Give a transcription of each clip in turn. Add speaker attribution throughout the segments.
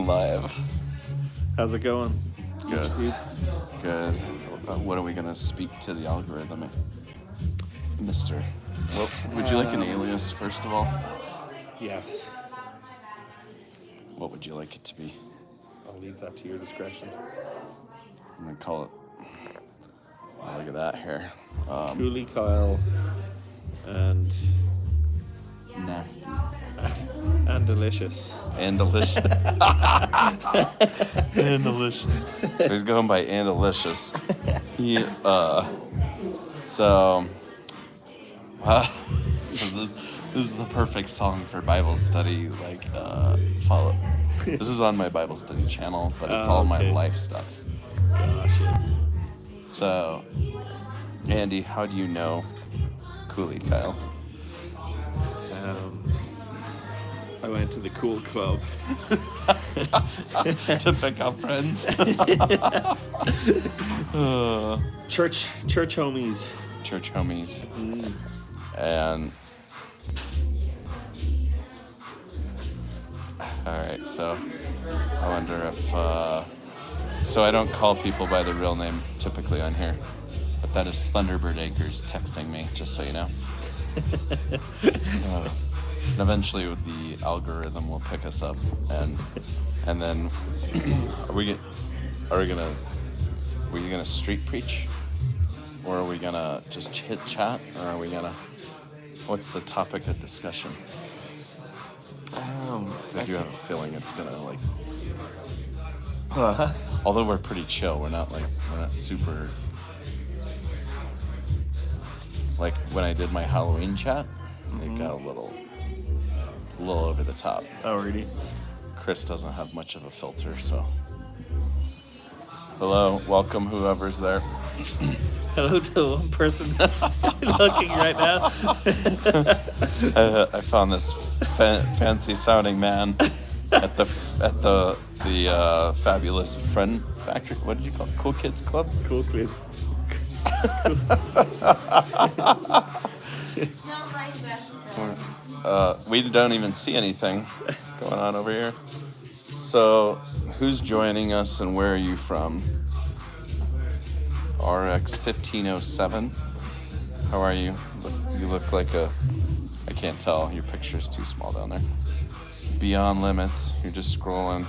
Speaker 1: live.
Speaker 2: How's it going?
Speaker 1: Good. Good. What are we gonna speak to the algorithm, Mister? Well, would you like an alias first of all?
Speaker 2: Yes.
Speaker 1: What would you like it to be?
Speaker 2: I'll leave that to your discretion.
Speaker 1: I'm gonna call it. Oh, look at that hair.
Speaker 2: Koulie Kyle and
Speaker 1: Nasty.
Speaker 2: and delicious.
Speaker 1: And delicious. And delicious. So he's going by and delicious. This is the perfect song for Bible study. Follow. This is on my Bible study channel, but it's all my life stuff.
Speaker 2: Gotcha.
Speaker 1: So, Andy, how do you know Koulie Kyle?
Speaker 2: I went to the cool club.
Speaker 1: To pick up friends.
Speaker 2: Church homies.
Speaker 1: Church homies. And all right, so I wonder if so I don't call people by their real name typically on here, but that is Thunderbird Acres texting me, just so you know. And eventually the algorithm will pick us up, and then are we gonna street preach, or are we gonna just chit chat, or are we gonna, what's the topic of discussion? I do have a feeling it's gonna although we're pretty chill, we're not super, like when I did my Halloween chat, it got a little over the top.
Speaker 2: Oh, really?
Speaker 1: Chris doesn't have much of a filter, so. Hello, welcome whoever's there.
Speaker 2: Hello to one person looking right now.
Speaker 1: I found this fancy sounding man at the Fabulous Friend Factory. What did you call it? Cool Kids Club?
Speaker 2: Cool kid.
Speaker 1: We don't even see anything going on over here. So, who's joining us and where are you from? RX 1507. How are you? You look like I can't tell. Your picture's too small down there. Beyond Limits. You're just scrolling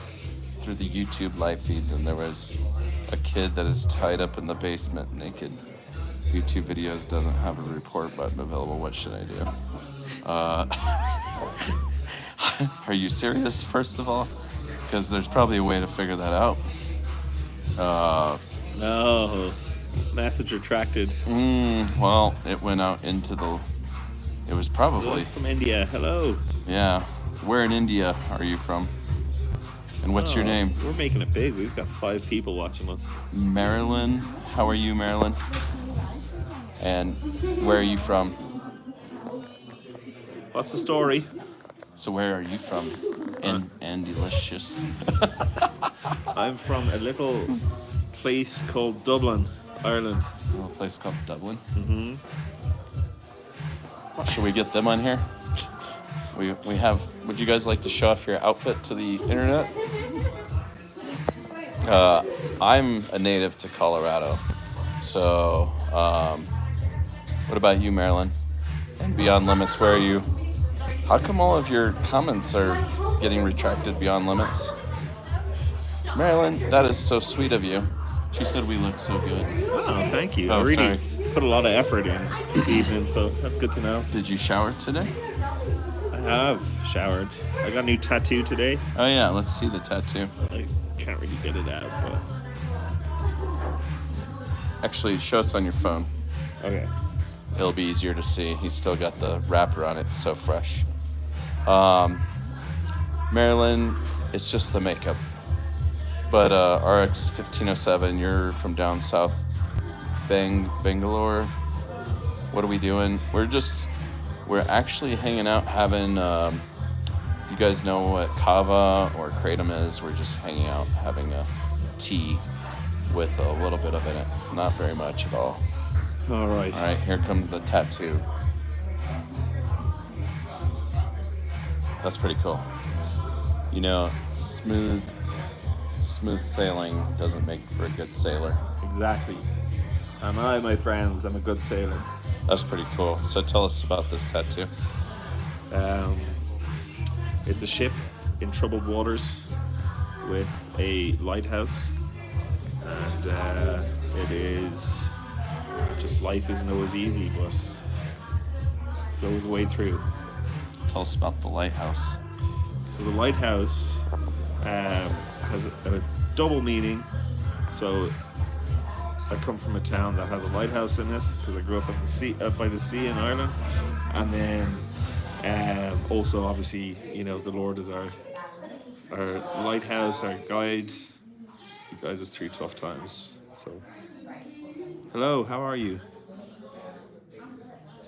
Speaker 1: through the YouTube live feeds, and there was a kid that is tied up in the basement naked. YouTube videos doesn't have a report button available. What should I do? Are you serious, first of all? Because there's probably a way to figure that out.
Speaker 2: No. Message retracted.
Speaker 1: Well, it went out into it was probably...
Speaker 2: From India. Hello.
Speaker 1: Yeah. Where in India are you from? And what's your name?
Speaker 2: We're making it big. We've got 5 people watching us.
Speaker 1: Marilyn. How are you, Marilyn? And where are you from?
Speaker 2: What's the story?
Speaker 1: So where are you from? And delicious.
Speaker 2: I'm from a little place called Dublin, Ireland.
Speaker 1: A little place called Dublin? Mm-hmm. Should we get them on here? We have... Would you guys like to show off your outfit to the internet? I'm a native to Colorado. So, what about you, Marilyn? And Beyond Limits, where are you? How come all of your comments are getting retracted, Beyond Limits? Marilyn, that is so sweet of you. She said we look so good.
Speaker 2: Oh, thank you.
Speaker 1: Oh,
Speaker 2: I really
Speaker 1: sorry.
Speaker 2: put a lot of effort in this evening, so that's good to know.
Speaker 1: Did you shower today?
Speaker 2: I have showered. I got a new tattoo today.
Speaker 1: Oh yeah, let's see the tattoo.
Speaker 2: I can't really get it out, but...
Speaker 1: Actually, show us on your phone.
Speaker 2: Okay.
Speaker 1: It'll be easier to see. He's still got the wrapper on it, so fresh. Marilyn, it's just the makeup. But RX 1507, you're from down south, Bangalore. What are we doing? We're actually hanging out, having, you guys know what kava or kratom is? We're just hanging out, having a tea with a little bit of it. Not very much at all.
Speaker 2: All right.
Speaker 1: All right, here comes the tattoo. That's pretty cool. You know, smooth smooth sailing doesn't make for a good sailor.
Speaker 2: Exactly. And I, my friends, am a good sailor.
Speaker 1: That's pretty cool. So tell us about this tattoo.
Speaker 2: It's a ship in troubled waters with a lighthouse, and it is just, life isn't always easy, but it's always a way through.
Speaker 1: Tell us about the lighthouse.
Speaker 2: So the lighthouse has a double meaning. So I come from a town that has a lighthouse in it because I grew up on the sea, up by the sea in Ireland, and then also obviously, you know, the Lord is our lighthouse, our guide. He guides us through tough times. So, hello, how are you,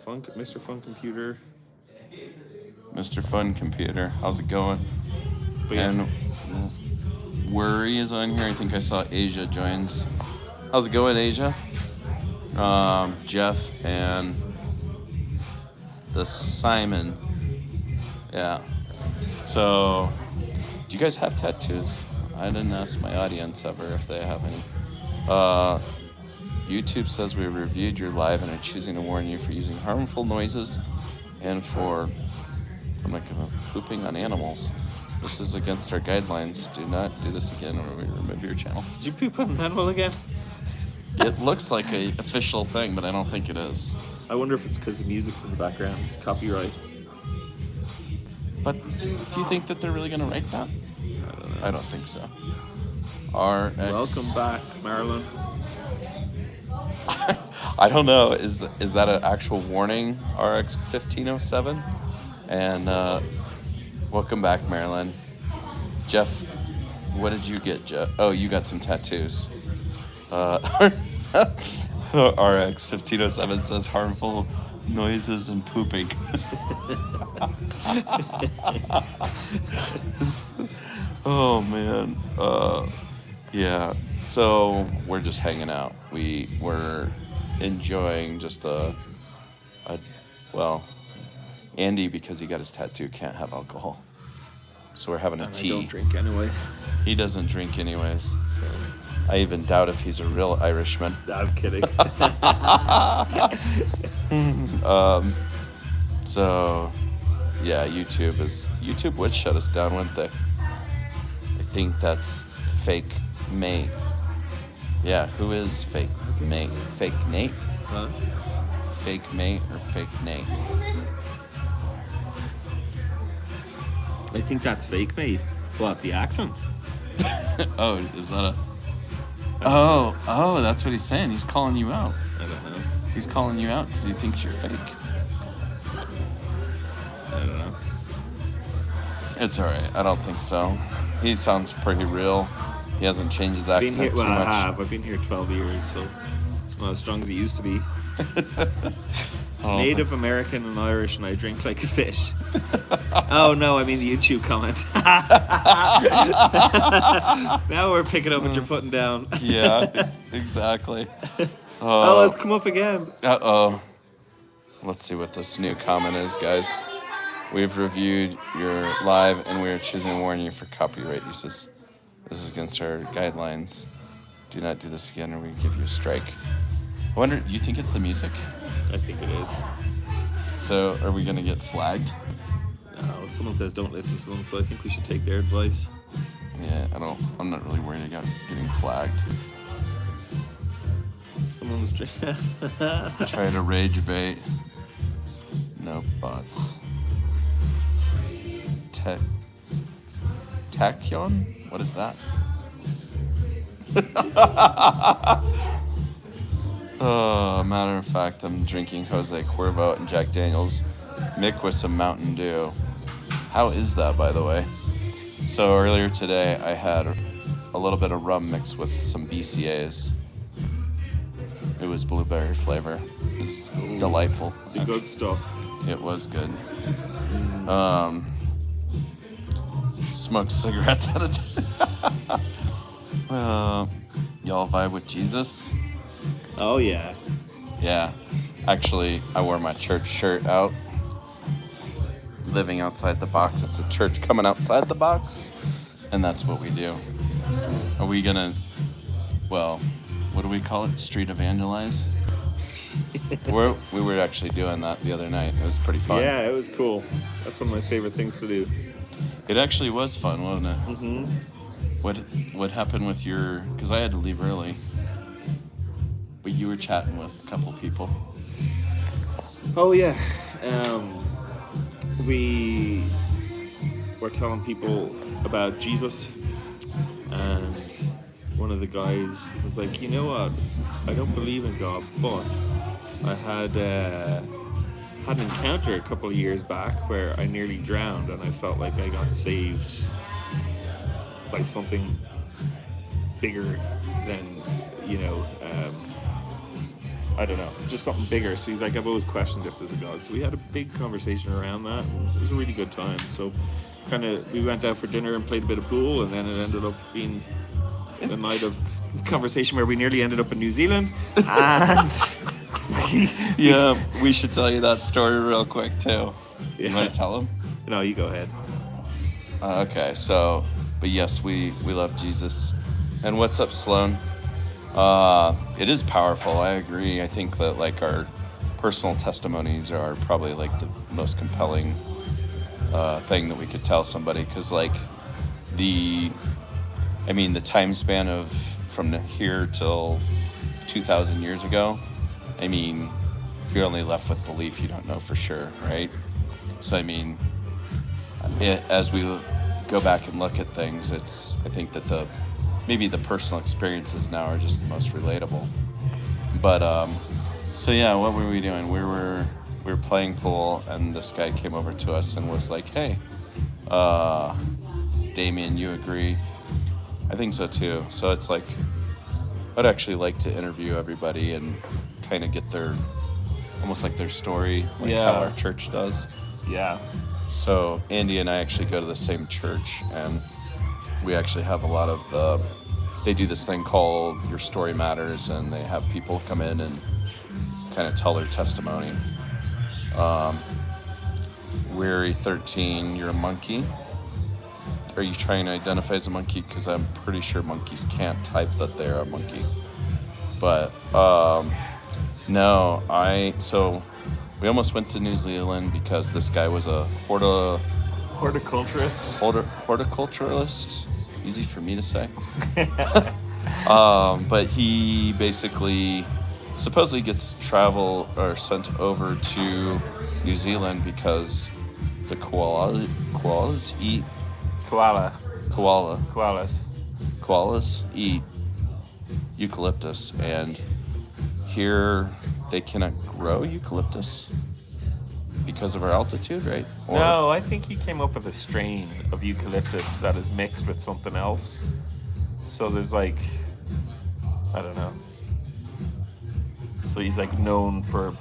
Speaker 2: Mr. Fun Computer?
Speaker 1: Mr. Fun Computer, how's it going?
Speaker 2: But yeah,
Speaker 1: And Worry is on here. I think I saw Asia joins. How's it going, Asia? Jeff and the Simon. Yeah. So, do you guys have tattoos? I didn't ask my audience ever if they have any. YouTube says we reviewed your live and are choosing to warn you for using harmful noises and for pooping on animals. This is against our guidelines. Do not do this again or we remove your channel.
Speaker 2: did you poop on an animal again?
Speaker 1: It looks like a official thing, but I don't think it is.
Speaker 2: I wonder if it's because the music's in the background. Copyright.
Speaker 1: But do you think that they're really going to write that?
Speaker 2: I don't know.
Speaker 1: I don't think so. RX.
Speaker 2: Welcome back, Marilyn.
Speaker 1: I don't know. Is that an actual warning? RX 1507. And welcome back, Marilyn. Jeff, what did you get, Jeff? Oh, you got some tattoos. RX 1507 says harmful noises and pooping. Oh man. Yeah. So we're just hanging out. We're enjoying just well, Andy, because he got his tattoo, can't have alcohol. So we're having a tea.
Speaker 2: I don't drink anyway.
Speaker 1: He doesn't drink anyways.
Speaker 2: So.
Speaker 1: I even doubt if he's a real Irishman.
Speaker 2: I'm kidding.
Speaker 1: So, yeah, YouTube would shut us down, wouldn't they? I think that's fake mate. Yeah, who is fake mate? Fake Nate?
Speaker 2: Huh?
Speaker 1: Fake mate or fake Nate?
Speaker 2: I think that's fake, mate. What, the accent?
Speaker 1: Oh, is that a... Oh, that's what he's saying. He's calling you out.
Speaker 2: I don't know.
Speaker 1: He's calling you out because he thinks you're fake.
Speaker 2: I don't know.
Speaker 1: It's all right. I don't think so. He sounds pretty real. He hasn't changed his accent too much.
Speaker 2: I've been here 12 years, so it's not as strong as it used to be. Native American and Irish, and I drink like a fish. Oh no, I mean the YouTube comment. Now we're picking up what you're putting down.
Speaker 1: Yeah, exactly.
Speaker 2: Oh, it's come up again.
Speaker 1: Uh-oh. Let's see what this new comment is, guys. We've reviewed your live and we are choosing to warn you for copyright uses. This is against our guidelines. Do not do this again or we give you a strike. I wonder, do you think it's the music?
Speaker 2: I think it is.
Speaker 1: So, are we going to get flagged?
Speaker 2: No, someone says don't listen to them, so I think we should take their advice.
Speaker 1: Yeah, I'm not really worried about getting flagged.
Speaker 2: Someone's
Speaker 1: Try to rage bait. No bots. Tachyon? What is that? Matter of fact, I'm drinking Jose Cuervo and Jack Daniels. Mick with some Mountain Dew. How is that, by the way? So earlier today, I had a little bit of rum mixed with some BCAs. It was blueberry flavor. It was delightful.
Speaker 2: The good stuff.
Speaker 1: It was good. Smoked cigarettes at a time. Y'all vibe with Jesus?
Speaker 2: Oh yeah.
Speaker 1: Yeah. Actually, I wore my church shirt out. Living outside the box. It's a church coming outside the box. And that's what we do. Are we gonna? Well, what do we call it? Street evangelize. We were actually doing that the other night. It was pretty fun.
Speaker 2: Yeah, it was cool. That's one of my favorite things to do.
Speaker 1: It actually was fun, wasn't it? Mm-hmm. What happened with your? Because I had to leave early, but you were chatting with a couple people.
Speaker 2: Oh yeah, we were telling people about Jesus, and one of the guys was like, "You know what? I don't believe in God, but I had an encounter a couple of years back where I nearly drowned, and I felt like I got saved by something bigger than, I don't know, just something bigger." So he's like, "I've always questioned if there's a God." So we had a big conversation around that, and it was a really good time. So we went out for dinner and played a bit of pool, and then it ended up being a night of conversation where we nearly ended up in New Zealand. And
Speaker 1: yeah, we should tell you that story real quick too.
Speaker 2: Yeah.
Speaker 1: You want to tell them?
Speaker 2: No, you go ahead.
Speaker 1: Okay, so, but yes, we love Jesus. And what's up, Sloan? It is powerful. I agree. I think that like our personal testimonies are probably like the most compelling thing that we could tell somebody, because like the time span of from here till 2,000 years ago, I mean, you're only left with belief. You don't know for sure, right? So I mean, as we go back and look at things, I think that maybe the personal experiences now are just the most relatable. But so yeah, what were we doing? We were playing pool, and this guy came over to us and was like, "Hey, Damien, you agree?" I think so too. So it's like, I'd actually like to interview everybody and kind of get almost like their story, like how our church does.
Speaker 2: Yeah.
Speaker 1: So Andy and I actually go to the same church, and we actually have a lot of they do this thing called Your Story Matters, and they have people come in and kind of tell their testimony. Weary 13, you're a monkey. Are you trying to identify as a monkey? Because I'm pretty sure monkeys can't type that they're a monkey. But no, so we almost went to New Zealand because this guy was a
Speaker 2: Horticulturist.
Speaker 1: Horticulturalist. Easy for me to say. But he basically supposedly gets travel or sent over to New Zealand because the koalas eat koalas eat eucalyptus, and here they cannot grow eucalyptus because of our altitude, right?
Speaker 2: No, I think he came up with a strain of eucalyptus that is mixed with something else. So there's like, I don't know. So he's like known for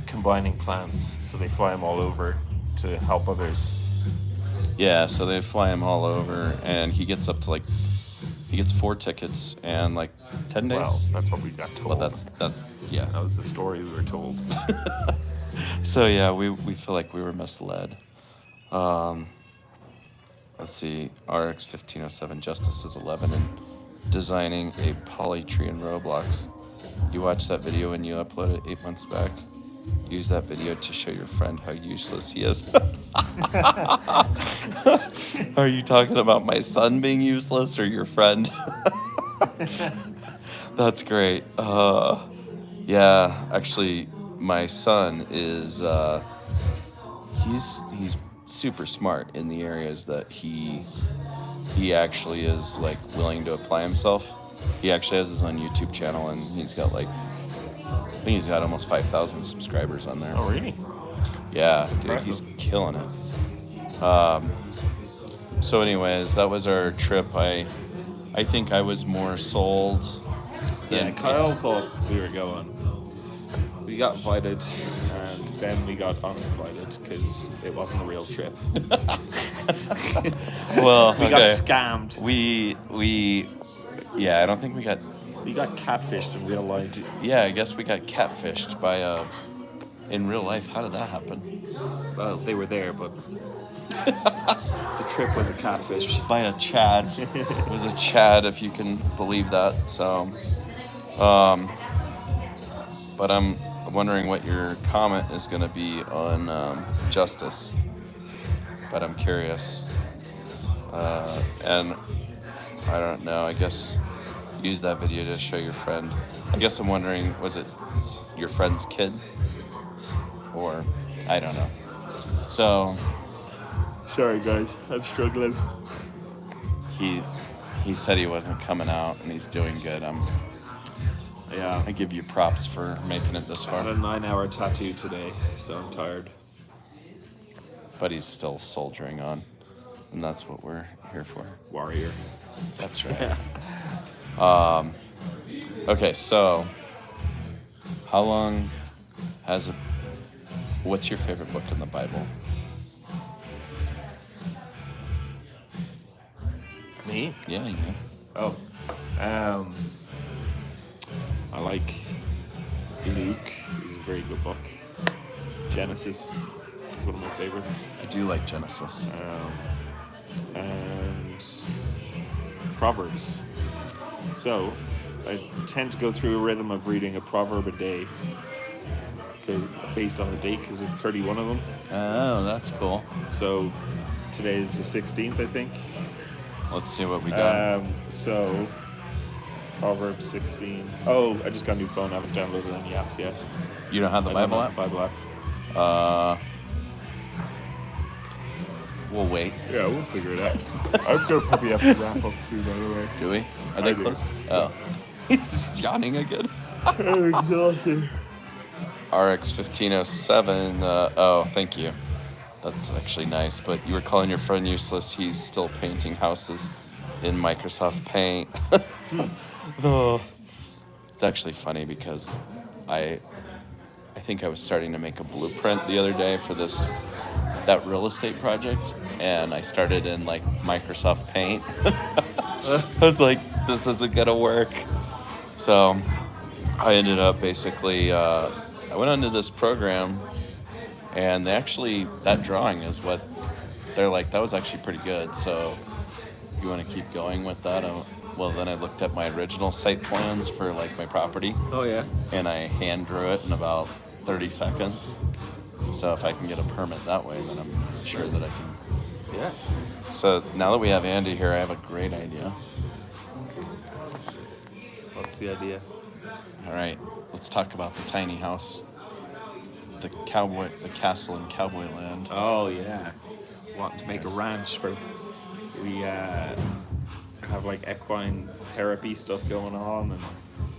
Speaker 2: combining plants. So they fly him all over to help others.
Speaker 1: Yeah, so they fly him all over, and he gets 4 tickets and like 10 days.
Speaker 2: Well, that's what we got told.
Speaker 1: But yeah.
Speaker 2: That was the story we were told.
Speaker 1: So yeah, we feel like we were misled. Let's see, RX 1507 Justice is 11 and designing a poly tree in Roblox. You watched that video when you uploaded it 8 months back. Use that video to show your friend how useless he is. Are you talking about my son being useless or your friend? That's great. Yeah, actually, my son is he's super smart in the areas that he actually is like willing to apply himself. He actually has his own YouTube channel, and he's got like, I think he's got almost 5,000 subscribers on there.
Speaker 2: Oh, really?
Speaker 1: Yeah, dude,
Speaker 2: Impressive.
Speaker 1: he's killing it. So anyways, that was our trip. I think I was more sold
Speaker 2: Yeah, Kyle thought we were going. We got invited, and then we got uninvited because it wasn't a real trip.
Speaker 1: Well,
Speaker 2: We got scammed.
Speaker 1: Yeah, I don't think we got.
Speaker 2: We got catfished in real life.
Speaker 1: Yeah, I guess we got catfished by in real life. How did that happen?
Speaker 2: Well, they were there, but The trip was a catfish.
Speaker 1: By a Chad. It was a Chad, if you can believe that. So, but I'm wondering what your comment is going to be on justice. But I'm curious. And I don't know. I guess use that video to show your friend. I guess I'm wondering, was it your friend's kid? Or I don't know. So
Speaker 2: Sorry, guys. I'm struggling.
Speaker 1: he said he wasn't coming out, and he's doing good.
Speaker 2: Yeah.
Speaker 1: I give you props for making it this
Speaker 2: I had
Speaker 1: far.
Speaker 2: a 9-hour tattoo today, so I'm tired.
Speaker 1: But he's still soldiering on, and that's what we're here for.
Speaker 2: Warrior.
Speaker 1: That's right. Okay, so how long has it? What's your favorite book in the Bible?
Speaker 2: Me?
Speaker 1: Yeah.
Speaker 2: Oh. I like Luke. It's a very good book. Genesis is one of my favorites.
Speaker 1: I do like Genesis.
Speaker 2: And Proverbs. So, I tend to go through a rhythm of reading a proverb a day. Okay, based on the date, because there's 31 of them.
Speaker 1: Oh, that's cool.
Speaker 2: So, today is the 16th, I think.
Speaker 1: Let's see what we got.
Speaker 2: So, Proverbs 16. Oh, I just got a new phone. I haven't downloaded any apps yet.
Speaker 1: You don't have the
Speaker 2: I don't
Speaker 1: Bible
Speaker 2: have
Speaker 1: app?
Speaker 2: the Bible app.
Speaker 1: We'll wait.
Speaker 2: Yeah, we'll figure it out. I'm going to probably have to wrap up soon, by the way.
Speaker 1: Do we? Are they
Speaker 2: do.
Speaker 1: close? Oh. He's yawning again.
Speaker 2: I'm exhausted.
Speaker 1: RX 1507. Oh, thank you. That's actually nice. But you were calling your friend useless. He's still painting houses in Microsoft Paint. Oh. It's actually funny because I think I was starting to make a blueprint the other day for that real estate project, and I started in like Microsoft Paint. I was like, this isn't gonna work. So I ended up basically, I went onto this program, and that drawing is what they're like, that was actually pretty good. So you want to keep going with that? Well, then I looked at my original site plans for like my property.
Speaker 2: Oh, yeah.
Speaker 1: And I hand drew it in about 30 seconds. So if I can get a permit that way, then I'm sure that I can.
Speaker 2: Yeah.
Speaker 1: So now that we have Andy here, I have a great idea.
Speaker 2: What's the idea?
Speaker 1: All right, let's talk about the tiny house, the castle in Cowboy Land.
Speaker 2: Oh, yeah. Wanting to make a ranch where we have like equine therapy stuff going on, and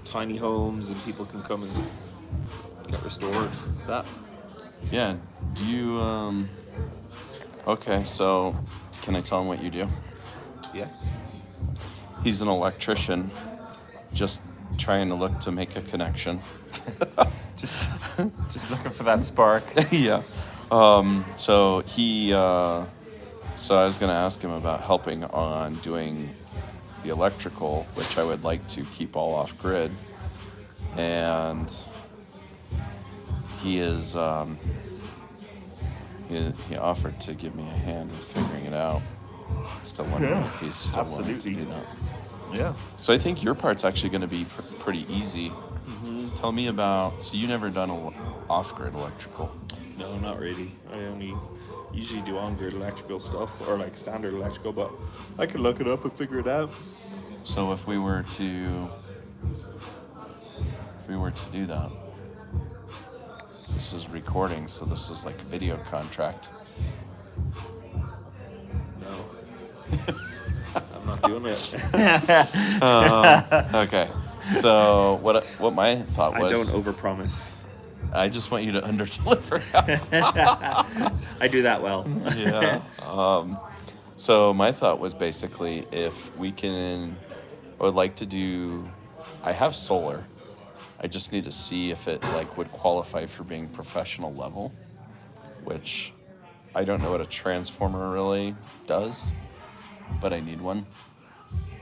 Speaker 2: tiny homes, and people can come and get restored. Is that?
Speaker 1: Yeah. Do you? Okay. So, can I tell him what you do?
Speaker 2: Yeah.
Speaker 1: He's an electrician, just trying to look to make a connection.
Speaker 2: Just looking for that spark.
Speaker 1: Yeah. So I was gonna ask him about helping on doing the electrical, which I would like to keep all off grid, and he is he offered to give me a hand with figuring it out. Still wondering if he's still willing to do that.
Speaker 2: Yeah.
Speaker 1: So I think your part's actually going to be pretty easy.
Speaker 2: Mm-hmm.
Speaker 1: Tell me about. So you never done off-grid electrical?
Speaker 2: No, not really. I only usually do on-grid electrical stuff, or like standard electrical, but I can look it up and figure it out.
Speaker 1: So if we were to do that, this is recording, so this is like a video contract.
Speaker 2: No. I'm not doing it.
Speaker 1: Okay. So what my thought was.
Speaker 2: I don't overpromise.
Speaker 1: I just want you to underdeliver.
Speaker 2: I do that well.
Speaker 1: Yeah. So my thought was basically if we can, I would like to do. I have solar. I just need to see if it like would qualify for being professional level, which I don't know what a transformer really does, but I need one.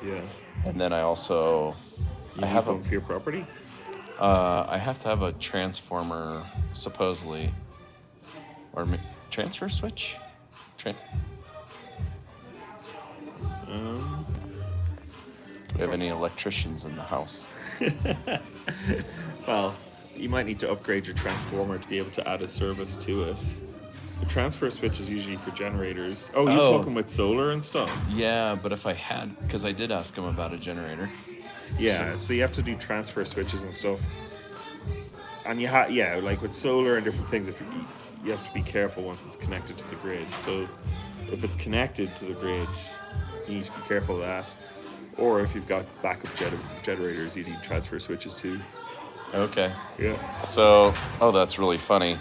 Speaker 2: Yeah.
Speaker 1: And then I also
Speaker 2: I have one for your property.
Speaker 1: I have to have a transformer supposedly, or transfer switch. Do we have any electricians in the house?
Speaker 2: Well, you might need to upgrade your transformer to be able to add a service to it. The transfer switch is usually for generators. Oh, you're talking with solar and stuff?
Speaker 1: Yeah, but if I had, because I did ask him about a generator.
Speaker 2: Yeah, so you have to do transfer switches and stuff. And yeah, like with solar and different things, if you have to be careful once it's connected to the grid. So if it's connected to the grid, you need to be careful of that. Or if you've got backup generators, you need transfer switches too.
Speaker 1: Okay.
Speaker 2: Yeah.
Speaker 1: So, that's really funny.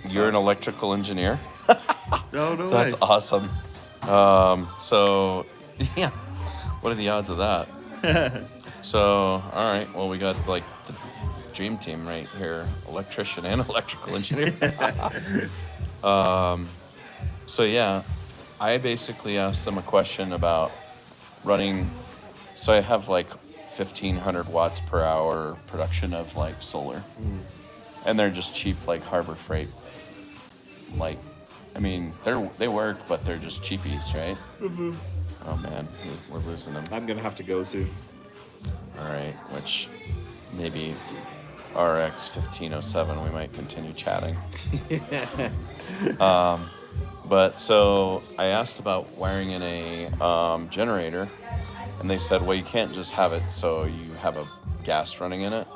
Speaker 1: You're an electrical engineer?
Speaker 2: No
Speaker 1: That's
Speaker 2: way.
Speaker 1: awesome. So, yeah. What are the odds of that? So, all right. Well, we got like the dream team right here, electrician and electrical engineer. So yeah, I basically asked them a question about running. So I have like 1,500 watts per hour production of like solar, and they're just cheap like Harbor Freight. Like, I mean, they work, but they're just cheapies, right? Mm-hmm. Oh man, we're losing them.
Speaker 2: I'm gonna have to go soon.
Speaker 1: All right, which maybe RX 1507, we might continue chatting. But so I asked about wiring in a generator, and they said, well, you can't just have it so you have a gas running in it.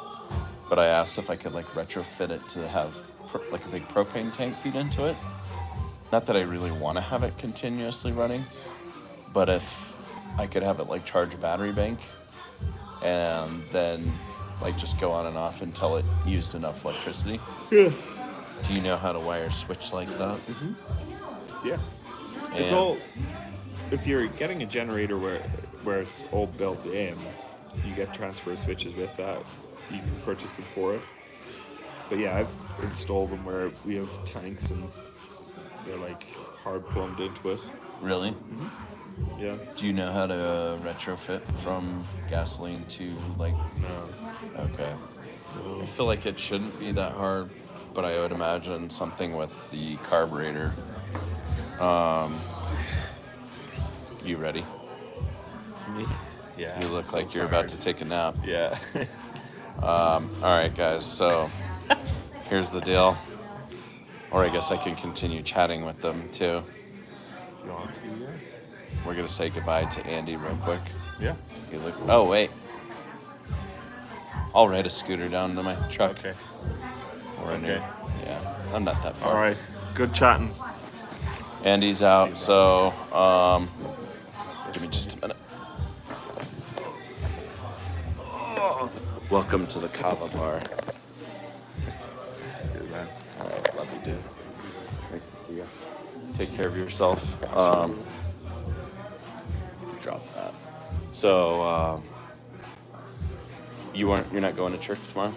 Speaker 1: But I asked if I could like retrofit it to have like a big propane tank feed into it. Not that I really want to have it continuously running, but if I could have it like charge a battery bank and then like just go on and off until it used enough electricity.
Speaker 2: Yeah.
Speaker 1: Do you know how to wire a switch like that?
Speaker 2: Yeah. It's all. If you're getting a generator where it's all built in, you get transfer switches with that. You can purchase them for it. But yeah, I've installed them where we have tanks and they're like hard plumbed into it.
Speaker 1: Really?
Speaker 2: Mm-hmm. Yeah.
Speaker 1: Do you know how to retrofit from gasoline to like?
Speaker 2: No.
Speaker 1: Okay. I feel like it shouldn't be that hard, but I would imagine something with the carburetor. You ready?
Speaker 2: Me? Yeah.
Speaker 1: You look
Speaker 2: so
Speaker 1: like you're
Speaker 2: tired.
Speaker 1: about to take a nap.
Speaker 2: Yeah.
Speaker 1: All right, guys. So here's the deal. Or I guess I can continue chatting with them too.
Speaker 2: You want to? Yeah.
Speaker 1: We're gonna say goodbye to Andy real quick.
Speaker 2: Yeah.
Speaker 1: You look. Oh wait. I'll ride a scooter down to my truck.
Speaker 2: Okay.
Speaker 1: We're in
Speaker 2: Okay.
Speaker 1: here. Yeah, I'm not that far.
Speaker 2: All right. Good chatting.
Speaker 1: Andy's out, so give me just a minute. Oh, welcome to the Kava Bar.
Speaker 2: Good man.
Speaker 1: All right, love you, dude. Nice to see you. Take care of yourself. Drop that. So, you're not going to church tomorrow?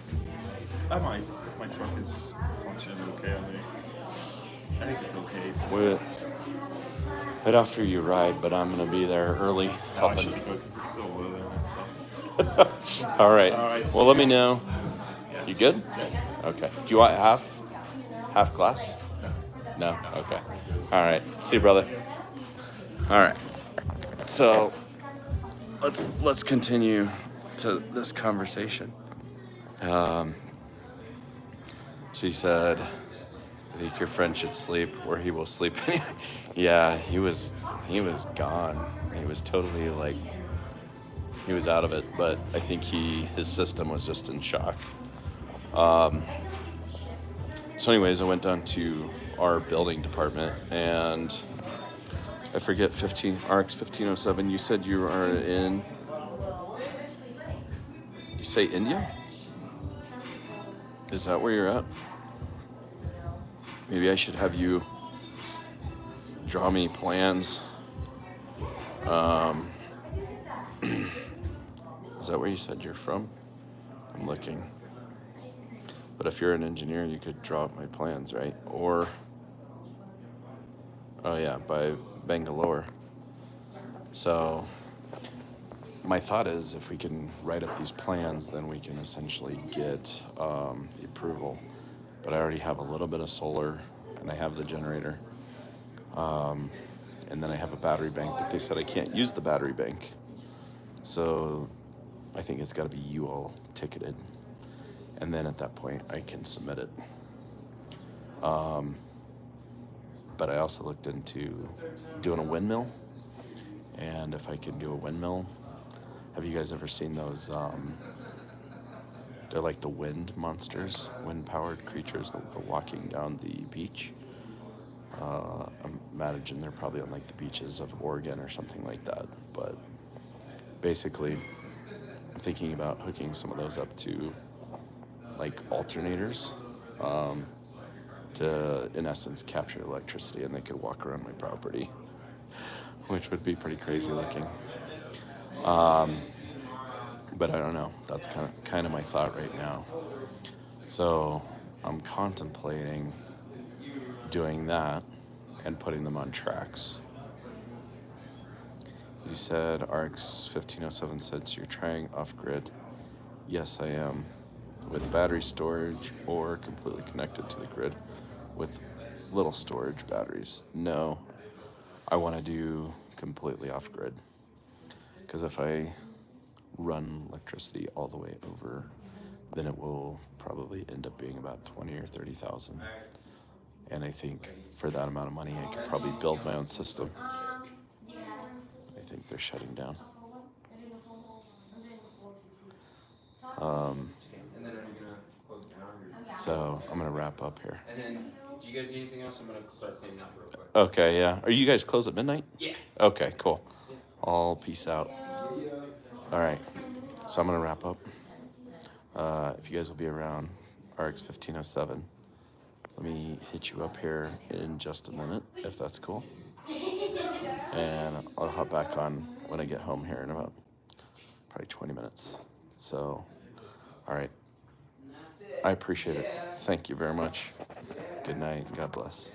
Speaker 2: I might. If my truck is functioning okay on me. I think it's okay. So.
Speaker 1: I'd offer you a ride, but I'm gonna be there early
Speaker 2: I
Speaker 1: helping.
Speaker 2: should be good because it's still weather and so.
Speaker 1: All right.
Speaker 2: All right.
Speaker 1: Well, let me know.
Speaker 2: Yeah.
Speaker 1: You good?
Speaker 2: Yeah.
Speaker 1: Okay. Do you want half glass? No. Okay. All right. See you, brother. All right. So let's continue to this conversation. So he said, I think your friend should sleep, or he will sleep. Yeah, he was gone. He was totally like, he was out of it. But I think his system was just in shock. So anyways, I went down to our building department, and I forget RX 1507. You said you are in. You say India? Is that where you're at? Maybe I should have you draw me plans. Is that where you said you're from? I'm looking. But if you're an engineer, you could draw up my plans, right? Or, oh yeah, by Bangalore. So my thought is if we can write up these plans, then we can essentially get the approval. But I already have a little bit of solar, and I have the generator. and then I have a battery bank, but they said I can't use the battery bank. So I think it's got to be UL ticketed. And then at that point, I can submit it. But I also looked into doing a windmill. And if I can do a windmill, have you guys ever seen those? They're like the wind monsters, wind-powered creatures that go walking down the beach. I'm imagining they're probably on like the beaches of Oregon or something like that. But basically, I'm thinking about hooking some of those up to like alternators to, in essence, capture electricity, and they could walk around my property, which would be pretty crazy looking. But I don't know. That's kind of my thought right now. So I'm contemplating doing that and putting them on tracks. You said RX 1507 said so you're trying off-grid. Yes, I am. With battery storage or completely connected to the grid with little storage batteries. No, I want to do completely off-grid. Because if I run electricity all the way over, then it will probably end up being about 20 or 30,000. And I think for that amount of money, I could probably build my own system. I think they're shutting down. So I'm gonna wrap up here.
Speaker 3: And then, do you guys need anything else? I'm gonna start cleaning up real quick.
Speaker 1: Okay, yeah. Are you guys closed at midnight?
Speaker 3: Yeah.
Speaker 1: Okay, cool. I'll peace out. All right. So I'm gonna wrap up. If you guys will be around, RX 1507. Let me hit you up here in just a minute, if that's cool. And I'll hop back on when I get home here in about probably 20 minutes. So, all right. I appreciate it. Thank you very much. Good night. God bless.